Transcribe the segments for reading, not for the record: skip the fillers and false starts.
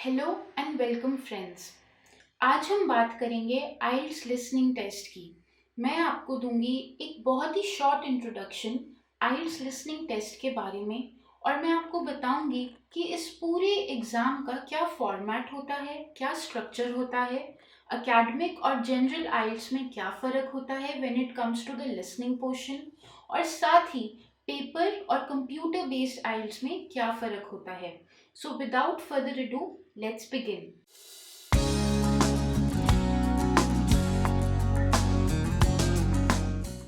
Hello and welcome friends. आज हम बात करेंगे आइल्स लिसनिंग टेस्ट की। मैं आपको दूंगी एक बहुत ही शॉर्ट इंट्रोडक्शन आइल्स लिसनिंग टेस्ट के बारे में और मैं आपको बताऊंगी कि इस पूरे एग्ज़ाम का क्या फॉर्मेट होता है, क्या स्ट्रक्चर होता है, एकेडमिक और जनरल आइल्स में क्या फ़र्क होता है when it comes to the listening portion, और साथ ही पेपर और कंप्यूटर बेस्ड आइल्स में क्या फ़र्क होता है। So without further ado, let's begin.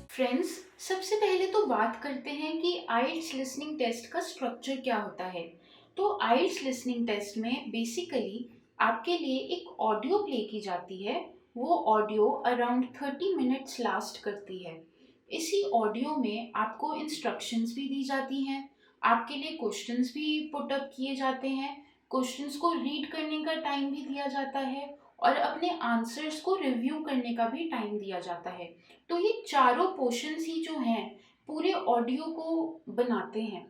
Friends, सबसे पहले तो बात करते हैं कि आइल्स लिसनिंग टेस्ट का स्ट्रक्चर क्या होता है। तो आइल्स लिसनिंग टेस्ट में बेसिकली आपके लिए एक ऑडियो प्ले की जाती है। वो ऑडियो अराउंड 30 मिनट्स लास्ट करती है। इसी ऑडियो में आपको इंस्ट्रक्शंस भी दी जाती हैं, आपके लिए क्वेश्चंस भी पुट अप किए जाते हैं, क्वेश्चंस को रीड करने का टाइम भी दिया जाता है और अपने आंसर्स को रिव्यू करने का भी टाइम दिया जाता है। तो ये चारों पोर्शंस ही जो हैं पूरे ऑडियो को बनाते हैं।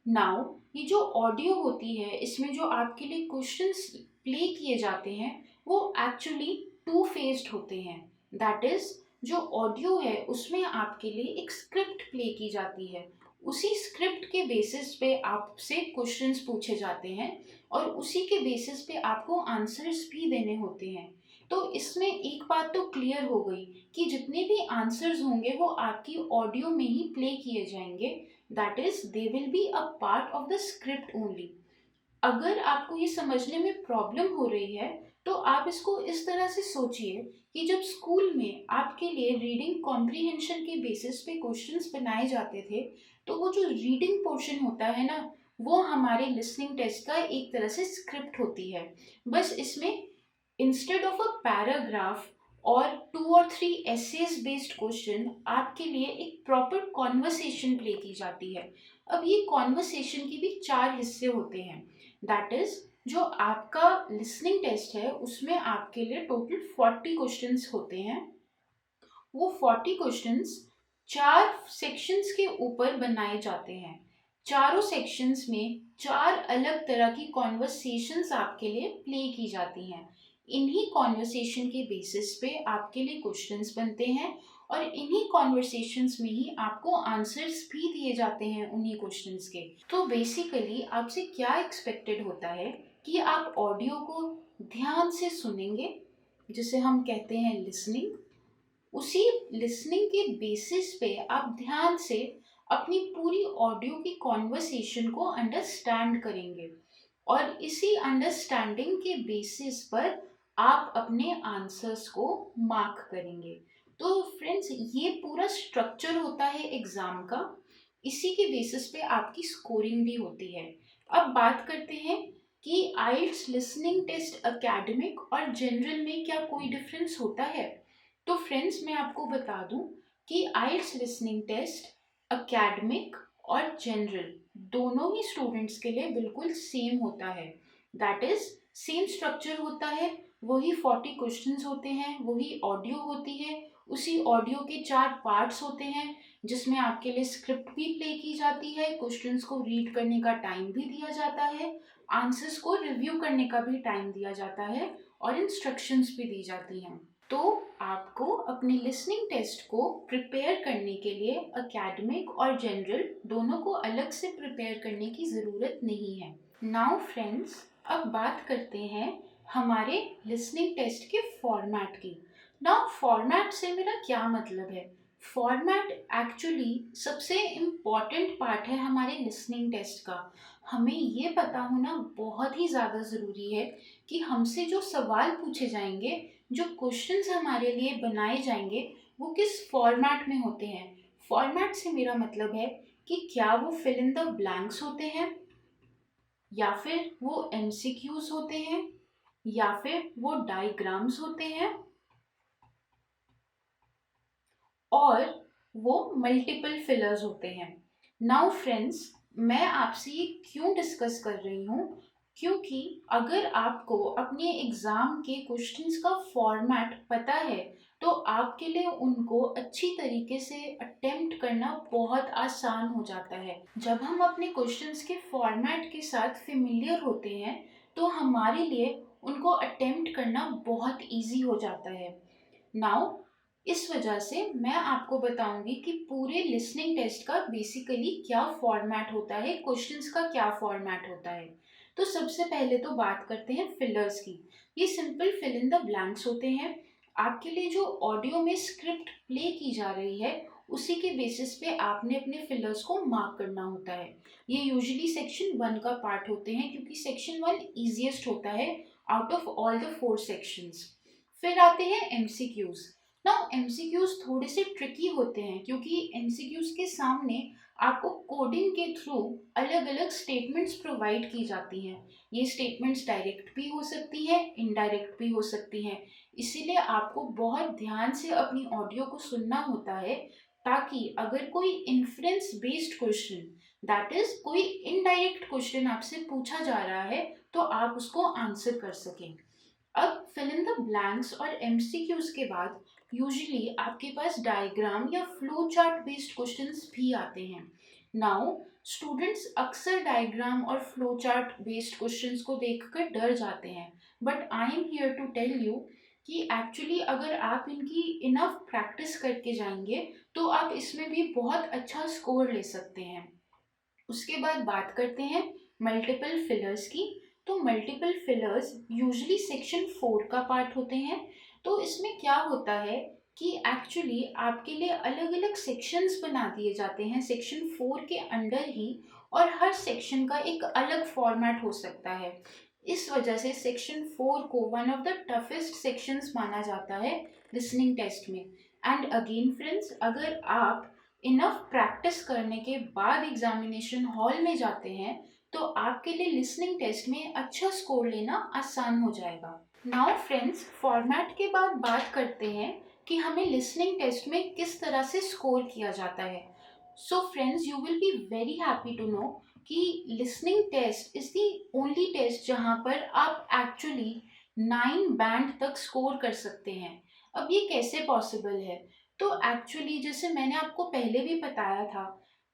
नाउ ये जो ऑडियो होती है इसमें जो आपके लिए क्वेश्चंस प्ले किए जाते हैं वो एक्चुअली टू फेस्ड होते हैं। दैट इज, जो ऑडियो है उसमें आपके लिए एक स्क्रिप्ट प्ले की जाती है। उसी स्क्रिप्ट के बेसिस पे आपसे क्वेश्चंस पूछे जाते हैं और उसी के बेसिस पे आपको आंसर्स भी देने होते हैं। तो इसमें एक बात तो क्लियर हो गई कि जितने भी आंसर्स होंगे वो आपकी ऑडियो में ही प्ले किए जाएंगे। That is, they will be a part of the script only. अगर आपको ये समझने में प्रॉब्लम हो रही है तो आप इसको इस तरह से सोचिए कि जब स्कूल में आपके लिए रीडिंग कॉम्प्रिहेंशन के बेसिस पे क्वेश्चंस बनाए जाते थे, तो वो जो रीडिंग पोर्शन होता है ना, वो हमारे लिसनिंग टेस्ट का एक तरह से स्क्रिप्ट होती है। बस इसमें इंस्टेड ऑफ अ पैराग्राफ और 2 और 3 एसेज बेस्ड क्वेश्चन आपके लिए एक प्रॉपर कॉन्वर्सेशन प्ले की जाती है। अब ये कॉन्वर्सेशन की भी 4 हिस्से होते हैं। दैट इज, जो आपका लिसनिंग टेस्ट है उसमें आपके लिए टोटल 40 क्वेश्चंस होते हैं। वो 40 क्वेश्चंस 4 सेक्शंस के ऊपर बनाए जाते हैं। चारों सेक्शंस में 4 अलग तरह की कॉन्वर्सेशंस आपके लिए प्ले की जाती हैं। इन्हीं कॉन्वर्सेशन के बेसिस पे आपके लिए क्वेश्चंस बनते हैं और इन्हीं कॉन्वर्सेशंस में ही आपको आंसर्स भी दिए जाते हैं उन्हीं क्वेश्चंस के। तो बेसिकली आपसे क्या एक्सपेक्टेड होता है कि आप ऑडियो को ध्यान से सुनेंगे, जिसे हम कहते हैं लिसनिंग। उसी लिसनिंग के बेसिस पे आप ध्यान से अपनी पूरी ऑडियो की कॉन्वर्सेशन को अंडरस्टैंड करेंगे और इसी अंडरस्टैंडिंग के बेसिस पर आप अपने आंसर्स को मार्क करेंगे। तो फ्रेंड्स, ये पूरा स्ट्रक्चर होता है एग्ज़ाम का। इसी के बेसिस पे आपकी स्कोरिंग भी होती है। अब बात करते हैं कि आइल्स लिसनिंग टेस्ट एकेडमिक और जनरल में क्या कोई डिफरेंस होता है। तो फ्रेंड्स, मैं आपको बता दूं कि आइल्स लिसनिंग टेस्ट एकेडमिक और जनरल दोनों ही स्टूडेंट्स के लिए बिल्कुल सेम होता है। दैट इज, सेम स्ट्रक्चर होता है, वही 40 क्वेश्चंस होते हैं, वही ऑडियो होती है, उसी ऑडियो के 4 पार्ट्स होते हैं जिसमें आपके लिए स्क्रिप्ट भी प्ले की जाती है, क्वेश्चंस को रीड करने का टाइम भी दिया जाता है, आंसर्स को रिव्यू करने का भी टाइम दिया जाता है और इंस्ट्रक्शंस भी दी जाती हैं। तो आपको अपने लिसनिंग टेस्ट को प्रिपेयर करने के लिए एकेडमिक और जनरल दोनों को अलग से प्रिपेयर करने की ज़रूरत नहीं है। नाउ फ्रेंड्स, अब बात करते हैं हमारे लिसनिंग टेस्ट के फॉर्मेट की। नाउ फॉर्मेट से मेरा क्या मतलब है। फॉर्मेट एक्चुअली सबसे इम्पॉर्टेंट पार्ट है हमारे लिसनिंग टेस्ट का। हमें ये पता होना बहुत ही ज़्यादा ज़रूरी है कि हमसे जो सवाल पूछे जाएंगे, जो क्वेश्चंस हमारे लिए बनाए जाएंगे, वो किस फॉर्मेट में होते हैं। फॉर्मेट से मेरा मतलब है कि क्या वो फिल इन द ब्लैंक्स होते हैं, या फिर वो एमसीक्यूज होते हैं, या फिर वो डायग्राम्स होते हैं, और वो मल्टीपल फिलर्स होते हैं। नाउ फ्रेंड्स, मैं आपसे ये क्यों डिस्कस कर रही हूँ, क्योंकि अगर आपको अपने एग्ज़ाम के क्वेश्चंस का फॉर्मेट पता है तो आपके लिए उनको अच्छी तरीके से अटेम्प्ट करना बहुत आसान हो जाता है। जब हम अपने क्वेश्चंस के फॉर्मेट के साथ फेमिलियर होते हैं तो हमारे लिए उनको अटेम्प्ट करना बहुत ईजी हो जाता है। नाउ इस वजह से मैं आपको बताऊंगी कि पूरे लिसनिंग टेस्ट का बेसिकली क्या फॉर्मेट होता है, क्वेश्चंस का क्या फॉर्मेट होता है। तो सबसे पहले तो बात करते हैं फिलर्स की। ये simple fill in the blanks होते हैं। आपके लिए जो ऑडियो में स्क्रिप्ट प्ले की जा रही है उसी के बेसिस पे आपने अपने फिलर्स को मार्क करना होता है। ये यूजुअली सेक्शन 1 का पार्ट होते हैं क्योंकि सेक्शन 1 इजीएस्ट होता है out of all the 4 sections. फिर आते हैं एमसीक्यूज। नाउ एमसीक्यूज थोड़े से ट्रिकी होते हैं क्योंकि एमसीक्यूज के सामने आपको कोडिंग के थ्रू अलग अलग स्टेटमेंट्स प्रोवाइड की जाती हैं। ये स्टेटमेंट्स डायरेक्ट भी हो सकती हैं, इनडायरेक्ट भी हो सकती हैं। इसीलिए आपको बहुत ध्यान से अपनी ऑडियो को सुनना होता है ताकि अगर कोई inference based question, that is कोई इनडायरेक्ट क्वेश्चन आपसे पूछा जा रहा है तो आप उसको आंसर कर सकें। अब फिल इन द ब्लैंक्स और एमसीक्यूज के बाद यूजुअली आपके पास डायग्राम या फ्लो चार्ट बेस्ड क्वेश्चंस भी आते हैं। नाउ स्टूडेंट्स अक्सर डायग्राम और फ्लो चार्ट बेस्ड क्वेश्चंस को देखकर डर जाते हैं, but I am here to tell you कि एक्चुअली अगर आप इनकी इनफ प्रैक्टिस करके जाएंगे तो आप इसमें भी बहुत अच्छा स्कोर ले सकते हैं। उसके बाद बात करते हैं मल्टीपल फिलर्स की। तो मल्टीपल फिलर्स यूजुअली सेक्शन 4 का पार्ट होते हैं। तो इसमें क्या होता है कि एक्चुअली आपके लिए अलग अलग सेक्शंस बना दिए जाते हैं सेक्शन 4 के अंडर ही, और हर सेक्शन का एक अलग फॉर्मेट हो सकता है। इस वजह से सेक्शन 4 को one of the toughest sections माना जाता है लिसनिंग टेस्ट में। एंड अगेन फ्रेंड्स, अगर आप इनफ प्रैक्टिस करने के बाद एग्जामिनेशन हॉल में जाते हैं तो आपके लिए लिसनिंग टेस्ट में अच्छा स्कोर लेना आसान हो जाएगा। नाउ फ्रेंड्स, फॉर्मेट के बाद बात करते हैं कि हमें लिसनिंग टेस्ट में किस तरह से स्कोर किया जाता है। So friends, you will be very happy to know कि listening test is the only test जहाँ पर आप एक्चुअली 9 बैंड तक स्कोर कर सकते हैं। अब ये कैसे पॉसिबल है? तो एक्चुअली जैसे मैंने आपको पहले भी बताया था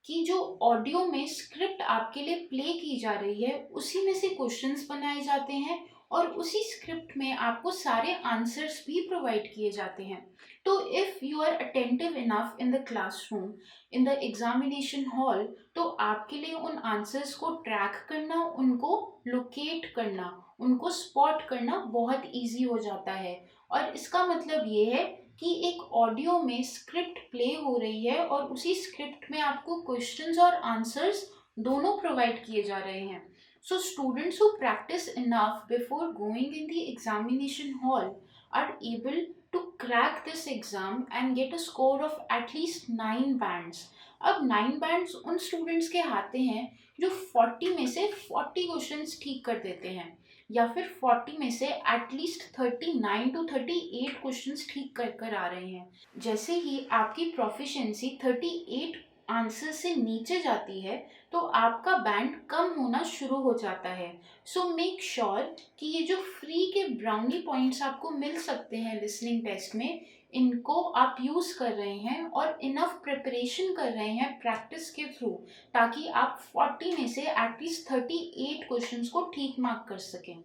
कि जो ऑडियो में स्क्रिप्ट आपके लिए प्ले की जा रही है उसी में से क्वेश्चंस बनाए जाते हैं और उसी स्क्रिप्ट में आपको सारे आंसर्स भी प्रोवाइड किए जाते हैं। तो if you are attentive enough in the classroom, in the examination hall, तो आपके लिए उन आंसर्स को ट्रैक करना, उनको लोकेट करना, उनको स्पॉट करना बहुत ईजी हो जाता है। और इसका मतलब ये है कि एक ऑडियो में स्क्रिप्ट प्ले हो रही है और उसी स्क्रिप्ट में आपको क्वेश्चंस और आंसर्स दोनों प्रोवाइड किए जा रहे हैं। So students who practise enough before going in the examination hall are able to crack this exam and get a score of at least 9 bands. अब 9 बैंड्स उन स्टूडेंट्स के आते हैं जो 40 में से 40 क्वेश्चंस ठीक कर देते हैं, या फिर 40 में से एटलीस्ट 39 टू 38 क्वेश्चंस ठीक कर कर आ रहे हैं। जैसे ही आपकी प्रोफिशिएंसी 38 आंसर से नीचे जाती है तो आपका बैंड कम होना शुरू हो जाता है। सो मेक श्योर कि ये जो फ्री के ब्राउनी पॉइंट्स आपको मिल सकते हैं लिसनिंग टेस्ट में, इनको आप यूज़ कर रहे हैं और इनफ प्रिपरेशन कर रहे हैं प्रैक्टिस के थ्रू, ताकि आप 40 में से एटलीस्ट 38 क्वेश्चंस को ठीक मार्क कर सकें।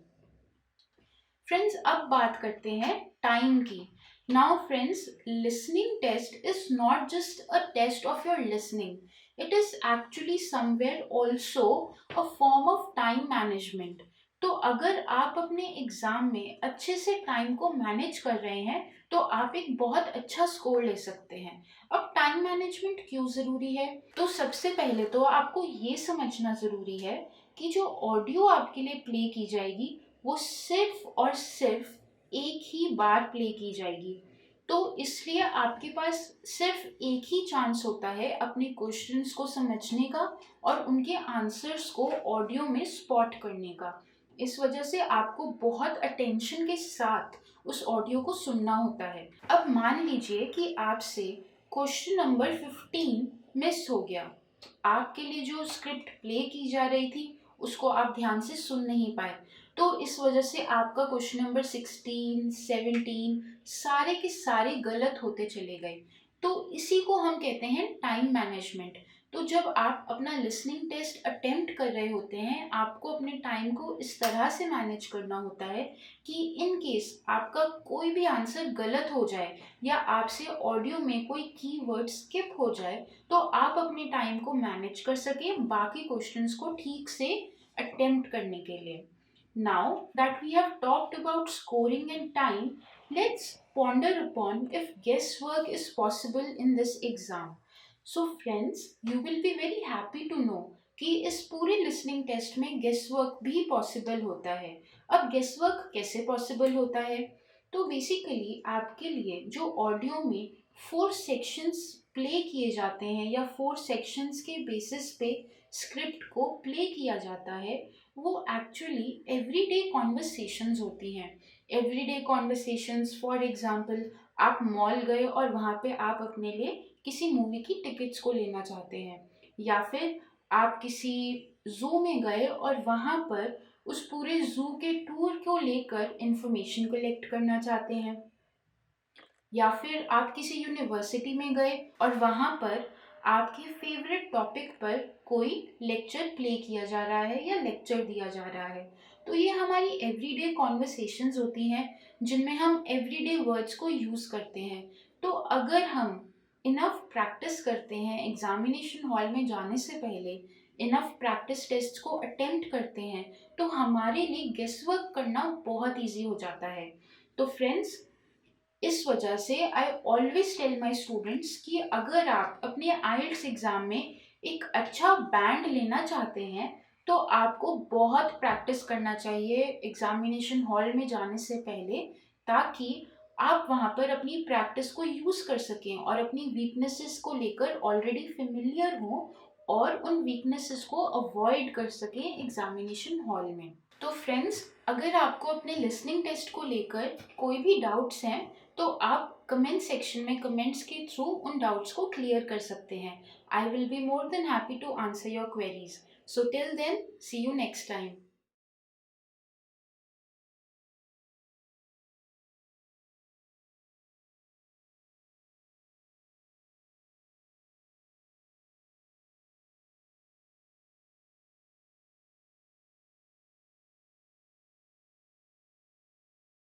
फ्रेंड्स, अब बात करते हैं टाइम की। Now friends, listening test is not just a test of your listening, it is actually somewhere also a form of time management. तो अगर आप अपने एग्जाम में अच्छे से टाइम को मैनेज कर रहे हैं तो आप एक बहुत अच्छा स्कोर ले सकते हैं। अब टाइम मैनेजमेंट क्यों ज़रूरी है? तो सबसे पहले तो आपको ये समझना ज़रूरी है कि जो ऑडियो आपके लिए प्ले की जाएगी वो सिर्फ और सिर्फ एक ही बार प्ले की जाएगी। तो इसलिए आपके पास सिर्फ एक ही चांस होता है अपने क्वेश्चंस को समझने का और उनके आंसर्स को ऑडियो में स्पॉट करने का। इस वजह से आपको बहुत अटेंशन के साथ उस ऑडियो को सुनना होता है। अब मान लीजिए कि आपसे क्वेश्चन नंबर 15 मिस हो गया। आपके लिए जो स्क्रिप्ट प्ले की जा रही थी उसको आप ध्यान से सुन नहीं पाए, तो इस वजह से आपका क्वेश्चन नंबर 16, 17 सारे के सारे गलत होते चले गए। तो इसी को हम कहते हैं टाइम मैनेजमेंट। तो जब आप अपना लिसनिंग टेस्ट अटेम्प्ट कर रहे होते हैं, आपको अपने टाइम को इस तरह से मैनेज करना होता है कि इन केस आपका कोई भी आंसर गलत हो जाए या आपसे ऑडियो में कोई कीवर्ड स्किप हो जाए, तो आप अपने टाइम को मैनेज कर सकें बाकी क्वेश्चंस को ठीक से अटेम्प्ट करने के लिए। Now that we have talked about scoring and time, let's ponder upon if guesswork is possible in this exam. So friends, you will be very happy to know कि इस पूरे लिसनिंग टेस्ट में guess work भी possible होता है। अब guess work कैसे possible होता है? तो बेसिकली आपके लिए जो ऑडियो में 4 सेक्शंस प्ले किए जाते हैं या 4 सेक्शंस के बेसिस पे स्क्रिप्ट को प्ले किया जाता है, वो एक्चुअली एवरीडे कॉन्वर्सेशंस होती हैं। एवरीडे कॉन्वर्सेशंस, फॉर एग्जांपल आप मॉल गए और वहाँ पे आप अपने लिए किसी मूवी की टिकट्स को लेना चाहते हैं, या फिर आप किसी जू में गए और वहाँ पर उस पूरे जू के टूर को लेकर इंफॉर्मेशन कलेक्ट करना चाहते हैं, या फिर आप किसी यूनिवर्सिटी में गए और वहाँ पर आपके फेवरेट टॉपिक पर कोई लेक्चर प्ले किया जा रहा है या लेक्चर दिया जा रहा है। तो ये हमारी एवरीडे कॉन्वर्सेशंस होती हैं जिनमें हम एवरीडे वर्ड्स को यूज़ करते हैं। तो अगर हम इनफ प्रैक्टिस करते हैं, एग्जामिनेशन हॉल में जाने से पहले इनफ प्रैक्टिस टेस्ट को अटेम्प्ट करते हैं, तो हमारे लिए गेस वर्क करना बहुत ईजी हो जाता है। तो फ्रेंड्स, इस वजह से I always tell my students कि अगर आप अपने आइल्स एग्ज़ाम में एक अच्छा बैंड लेना चाहते हैं, तो आपको बहुत प्रैक्टिस करना चाहिए एग्जामिनेशन हॉल में जाने से पहले, ताकि आप वहाँ पर अपनी प्रैक्टिस को यूज़ कर सकें और अपनी वीकनेसेस को लेकर ऑलरेडी फेमिलियर हों और उन वीकनेसेस को अवॉइड कर सकें एग्जामिनेशन हॉल में। तो फ्रेंड्स, अगर आपको अपने लिसनिंग टेस्ट को लेकर कोई भी डाउट्स हैं, तो आप कमेंट सेक्शन में कमेंट्स के थ्रू उन डाउट्स को क्लियर कर सकते हैं। I will be more than happy to answer your queries. So till then, see you next time.